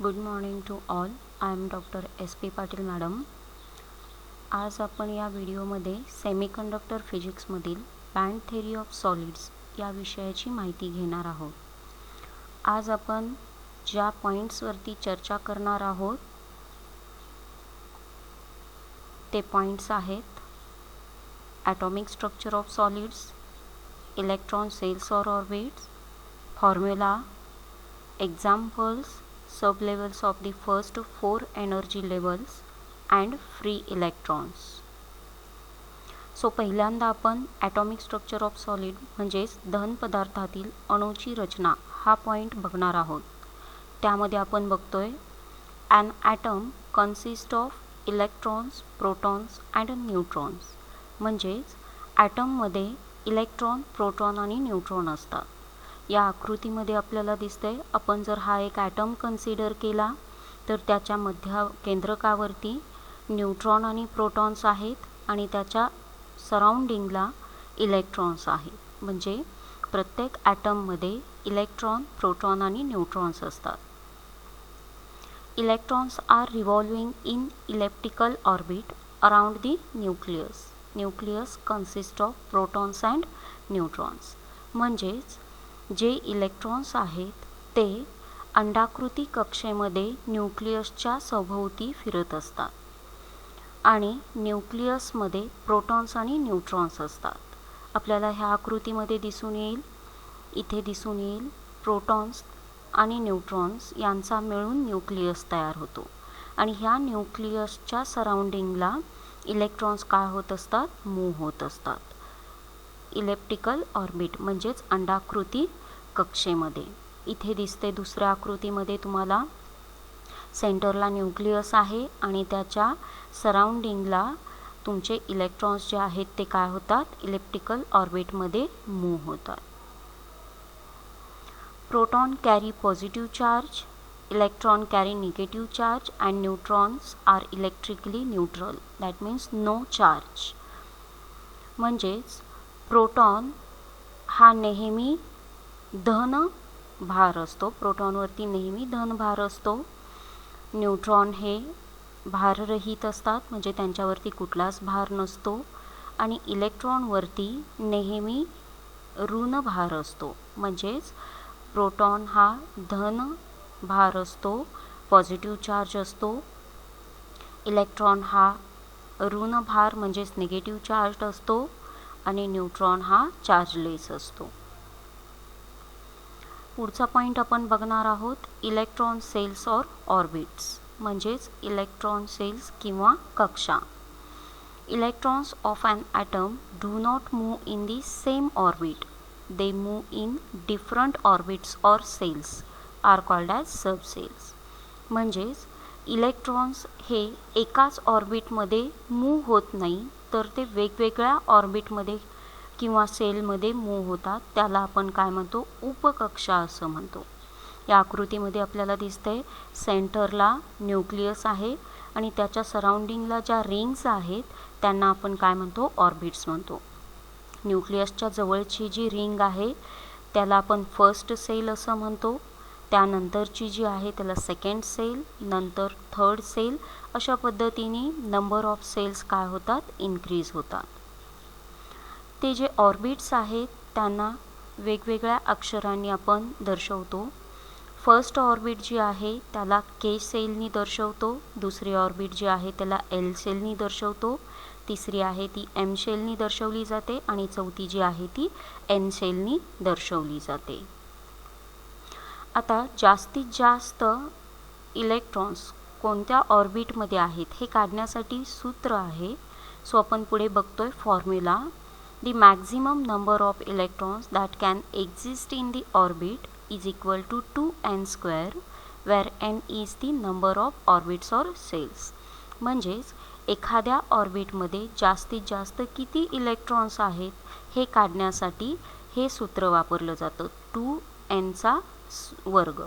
Good morning to all. I am doctor S P Patil madam. आज आपण या व्हिडिओमध्ये सेमीकंडक्टर फिजिक्समधील बँड थेरी ऑफ सॉलिड्स या विषयाची माहिती घेणार आहोत. आज आपण ज्या पॉईंट्सवरती चर्चा करणार आहोत ते पॉईंट्स आहेत atomic structure of solids, electron shells और orbits, formula, examples, sublevels of the first 4 energy levels and free electrons. So पहिल्यांदा आपण ॲटॉमिक स्ट्रक्चर ऑफ सॉलिड म्हणजेच धन पदार्थातील अणूची रचना हा पॉईंट बघणार आहोत. त्यामध्ये आपण बघतोय an atom consist of electrons, protons and neutrons. म्हणजेच ॲटममध्ये इलेक्ट्रॉन, प्रोटॉन आणि न्यूट्रॉन असतात. या आकृतीमध्ये आपल्याला दिसतंय, आपण जर हा एक ॲटम कन्सिडर केला तर त्याच्या मध्य केंद्रकावरती न्यूट्रॉन आणि प्रोटॉन्स आहेत आणि त्याच्या सराउंडिंगला इलेक्ट्रॉन्स आहेत. म्हणजे प्रत्येक ॲटममध्ये इलेक्ट्रॉन, प्रोटॉन आणि न्यूट्रॉन्स असतात. Electrons are revolving in elliptical orbit around the nucleus. Nucleus consist of protons and neutrons. म्हणजेच जे इलेक्ट्रॉन्स आहेत ते अंडाकृती कक्षेमध्ये न्यूक्लियसच्या सभोवती फिरत असतात आणि न्यूक्लियसमध्ये प्रोटॉन्स आणि न्यूट्रॉन्स असतात. आपल्याला ह्या आकृतीमध्ये दिसून येईल प्रोटॉन्स आणि न्यूट्रॉन्स यांचा मिळून न्यूक्लियस तयार होतो आणि ह्या न्यूक्लियसच्या सराउंडिंगला इलेक्ट्रॉन्स काय होत असतात, मूव्ह होत असतात. इलेप्टिकल ऑर्बिट म्हणजेच अंडाकृती कक्षेमध्ये. इथे दिसते दुसऱ्या आकृतीमध्ये तुम्हाला सेंटरला न्यूक्लियस आहे आणि त्याच्या सराउंडिंगला तुमचे इलेक्ट्रॉन्स जे आहेत ते काय होतात, इलेप्टिकल ऑर्बिटमध्ये मूव्ह होतात. Proton carry positive charge, electron carry negative charge and neutrons are electrically neutral. That means no charge. म्हणजेच प्रोटॉन हा नेहमी धन भार असतो. प्रोटॉनवरती नेहमी धन भार असतो. न्यूट्रॉन हे भाररहित असतात, म्हणजे त्यांच्यावरती कुठलाच भार नसतो. आणि इलेक्ट्रॉनवरती नेहमी ऋण भार असतो. म्हणजेच प्रोटॉन हा धन भार असतो, पॉझिटिव्ह चार्ज असतो. इलेक्ट्रॉन हा ऋण भार म्हणजेच निगेटिव्ह चार्ज असतो आणि न्यूट्रॉन हा चार्जलेस असतो. पुढचा पॉईंट आपण बघणार आहोत इलेक्ट्रॉन सेल्स और ऑर्बिट्स. म्हणजेच इलेक्ट्रॉन सेल्स किंवा कक्षा. Electrons of an atom do not move in the same orbit. They move in different orbits और shells are called as subshells. म्हणजेच इलेक्ट्रॉन्स हे एकाच ऑर्बिटमध्ये मूव्ह होत नाही, तर ते वेगवेगळ्या ऑर्बिटमध्ये किंवा सेलमध्ये मूव्ह होतात. त्याला आपण काय म्हणतो, उपकक्षा असं म्हणतो. या आकृतीमध्ये आपल्याला दिसतंय सेंटरला न्यूक्लियस आहे आणि त्याच्या सराउंडिंगला ज्या रिंग्स आहेत त्यांना आपण काय म्हणतो, ऑर्बिट्स म्हणतो. न्यूक्लियसच्या जवळची जी रिंग आहे त्याला आपण फर्स्ट सेल असं म्हणतो. त्यानंतरची जी आहे त्याला सेकंड सेल, नंतर थर्ड सेल. अशा पद्धतीने नंबर ऑफ सेल्स काय होतात, इन्क्रीज होतात. ते जे ऑर्बिट्स आहेत त्यांना वेगवेगळ्या अक्षरांनी आपण दर्शवतो. फर्स्ट ऑर्बिट जी आहे त्याला के सेलनी दर्शवतो. दुसरी ऑर्बिट जी आहे त्याला एल सेलनी दर्शवतो. तिसरी आहे ती एम सेलनी दर्शवली जाते आणि चौथी जी आहे ती एन सेलनी दर्शवली जाते. आता जास्तीत जास्त इलेक्ट्रॉन्स कोणत्या ऑर्बिटमध्ये आहेत हे काढण्यासाठी सूत्र आहे. सो आपण पुढे बघतोय formula. The maximum number of electrons that can exist in the orbit is equal to 2n square, where n is the number of orbits or cells. म्हणजेच एखाद्या ऑर्बिटमध्ये जास्तीत जास्त किती इलेक्ट्रॉन्स आहेत हे काढण्यासाठी हे सूत्र वापरलं जातं, 2nचा वर्ग.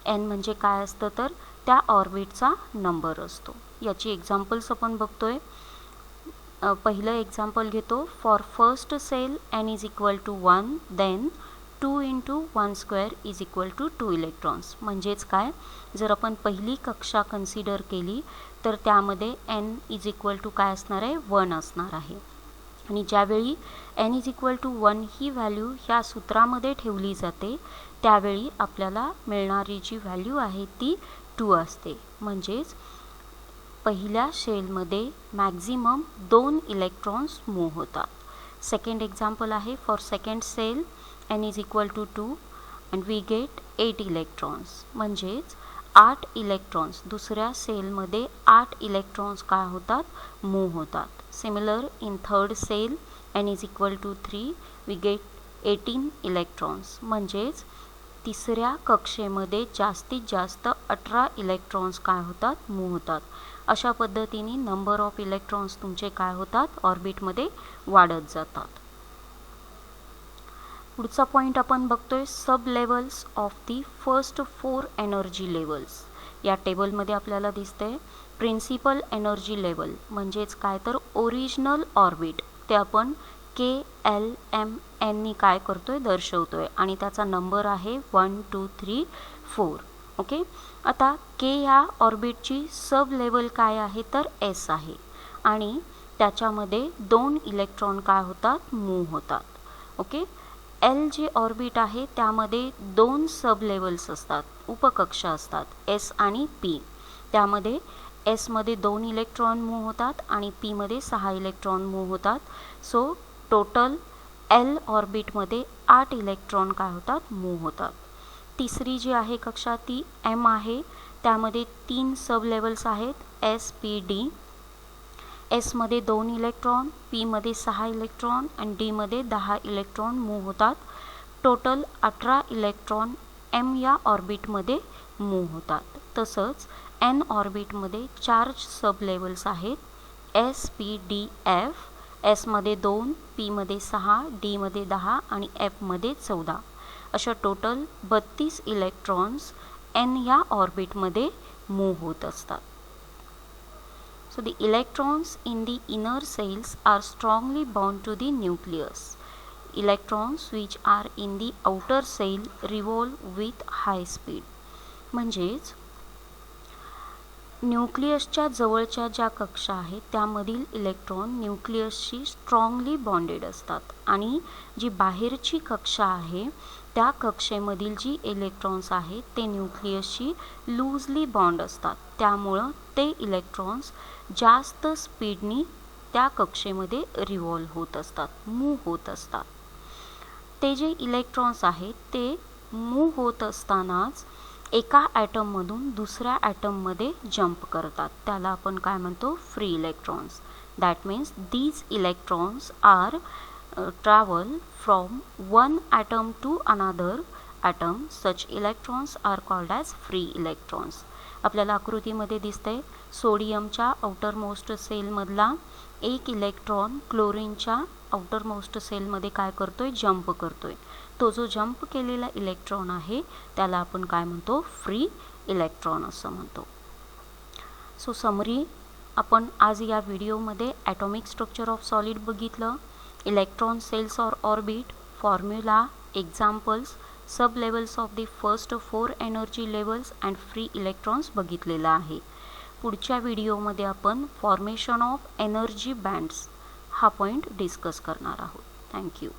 n म्हणजे काय असतं, तर त्या ऑर्बिटचा नंबर असतो. याची एक्झाम्पल्स आपण बघतोय. पहिलं एक्झाम्पल घेतो. For first shell n is equal to 1, then 2 × 1 square is equal to 2 electrons. म्हणजेच काय, जर आपण पहिली कक्षा कन्सिडर केली तर त्यामध्ये n इज इक्वल टू काय असणार आहे, 1 असणार आहे. आणि ज्यावेळी n इज इक्वल टू 1 ही व्हॅल्यू ह्या सूत्रामध्ये ठेवली जाते त्यावेळी आपल्याला मिळणारी जी व्हॅल्यू आहे ती 2 असते. म्हणजेच पहिल्या शेलमध्ये मॅक्झिमम 2 इलेक्ट्रॉन्स मूव्ह होतात. सेकंड एक्झाम्पल आहे, for second shell n is equal to 2 and we get 8 electrons. म्हणजेच 8 इलेक्ट्रॉन्स दुसऱ्या सेलमध्ये 8 इलेक्ट्रॉन्स काय होतात, मूव्ह होतात. Similar in third shell n is equal to 3 we get 18 electrons. म्हणजेच तिसऱ्या कक्षेमध्ये जास्तीत जास्त 18 इलेक्ट्रॉन्स काय होतात, मूव्ह होतात. अशा पद्धतीने नंबर ऑफ इलेक्ट्रॉन्स तुमचे काय होतात, ऑर्बिटमध्ये वाढत जातात. पुढचा पॉईंट आपण बघतोय, sublevels of the first 4 energy levels. या टेबलमध्ये आपल्याला दिसते प्रिन्सिपल एनर्जी लेवल म्हणजेच काय तर ओरिजिनल ऑर्बिट, ते आपण KLMN नी काय करतोय, दर्शवतोय आणि त्याचा नंबर आहे 1 2 3 4. ओके. आता K या ऑर्बिटची सब लेवल काय आहे तर S आहे आणि त्याच्यामध्ये 2 इलेक्ट्रॉन काय होतात, मूव्ह होतात. ओके. L जे ऑर्बिट आहे त्यामध्ये 2 सब लेवल्स असतात, उपकक्षा असतात, S आणि P. त्यामध्ये S मध्ये 2 इलेक्ट्रॉन मूव्ह होतात आणि P मध्ये 6 इलेक्ट्रॉन मूव्ह होतात. सो टोटल L ऑर्बिटमध्ये 8 इलेक्ट्रॉन काय होतात, मूव्ह होतात. तिसरी जी आहे कक्षा ती M आहे, त्यामध्ये 3 सब लेवल्स आहेत, S P D. S मध्ये 2 इलेक्ट्रॉन, P मध्ये 6 इलेक्ट्रॉन आणि D मध्ये 10 इलेक्ट्रॉन मूव्ह होतात. टोटल 18 इलेक्ट्रॉन M या ऑर्बिटमध्ये मूव्ह होतात. तसंच N ऑर्बिटमध्ये 4 सब लेवल्स आहेत, S P D F. S मध्ये 2, P मध्ये 6, D मध्ये 10 आणि F मध्ये 14. अशा टोटल 32 इलेक्ट्रॉन्स N या ऑर्बिटमध्ये मूव्ह होत असतात. So the electrons in the inner cells are strongly bound to the nucleus. Electrons which are in the outer cell revolve with high speed. म्हणजेच न्यूक्लियसच्या जवळच्या ज्या कक्षा आहेत त्यामधील इलेक्ट्रॉन न्यूक्लियसशी स्ट्रॉंगली बॉन्डेड असतात आणि जी बाहेरची कक्षा आहे त्या कक्षेमधील जी इलेक्ट्रॉन्स आहेत ते न्यूक्लियसशी लूजली बॉन्ड असतात. त्यामुळं ते इलेक्ट्रॉन्स जास्त स्पीडनी त्या कक्षेमध्ये रिव्हॉल्व होत असतात, मूव्ह होत असतात. ते जे इलेक्ट्रॉन्स आहेत ते मूव्ह होत असतानाच एका ॲटममधून दुसऱ्या ॲटममध्ये जंप करतात. त्याला आपण काय म्हणतो, free electrons. That means these electrons are travel from one atom to another atom. Such electrons are called as free electrons. आपल्याला आकृतीमध्ये दिसते सोडियमच्या आउटर मोस्ट सेलमधला एक इलेक्ट्रॉन क्लोरीनच्या आउटर मोस्ट सेलमध्ये काय करतोय, जंप करतोय. तो जो जंप केलेला इलेक्ट्रॉन आहे त्याला आपण काय म्हणतो, फ्री इलेक्ट्रॉन असं म्हणतो. सो समरी, आपण आज या व्हिडिओमध्ये ॲटॉमिक स्ट्रक्चर ऑफ सॉलिड बघितलं, इलेक्ट्रॉन सेल्स और orbit, formula, examples, sub levels of the first 4 energy levels and free electrons बघितलेला आहे. पुढच्या व्हिडिओमध्ये आपण फॉर्मेशन ऑफ एनर्जी बँड्स हा पॉईंट डिस्कस करणार आहोत. थँक्यू.